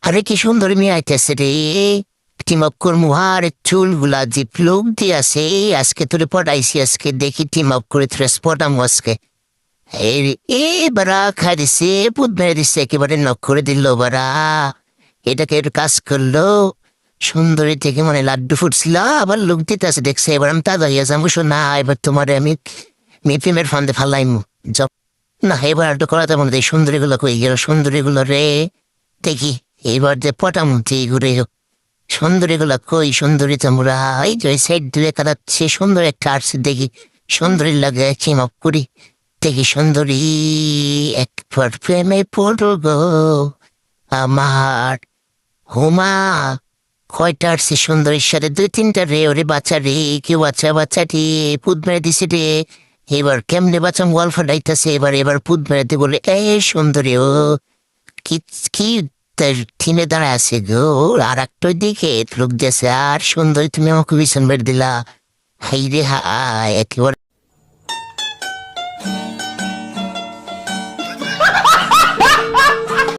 আরে কি সুন্দর মেয়ে আইতেছে রে। টিম আপ করমু আর চুলগুলা যে প্লুক দিয়ে আছে আজকে তোরে পটাইছি আজকে দেখি টিম আপ করে তোরে পটামু আজকে। এই এ বারা খাই দিছে পুত মেরে দিচ্ছে একেবারে নক করে দিল বারা। এটাকে একটু কাজ করলো সুন্দরী থেকে মানে লাড্ডু ফুটছিল আবার লোক দিতে আছে দেখছে এবার আমি তাজা হইয়া যাবো না এবার তোমার আমি মেপিমের ফান্দে ফালাইমু জব না এবার একটু করাতে মনে এই সুন্দরীগুলো কই গেল সুন্দরীগুলো রে দেখি এইবার যে পটামুটি ঘুরে সুন্দরীগুলো কই সুন্দরী তোমরা এই যে সাইড দূরে কাটাচ্ছে সুন্দর একটা আসছে দেখি সুন্দরী লাগে চিমক করি দেখি সুন্দরী একবার প্রেমে পড়ো গো আমার হুমা কয়টা আসছে সুন্দরীর সাথে দুই তিনটা রে ওরে বাচ্চা রে কেউ বাচ্চাটি পুত মেরে দিছে রে এবার কেমনে বাচ্চাম গল্প ডাইতেছে এবার পুত মেরেতে বলে এ সুন্দরী ও কি কি থিনে দাঁড়ায় আছে গো আর একটার দিকে লোক দিয়েছে আর সুন্দরী তুমি আমাকে ভীষণ বের দিলা হাই রে হাই একেবারে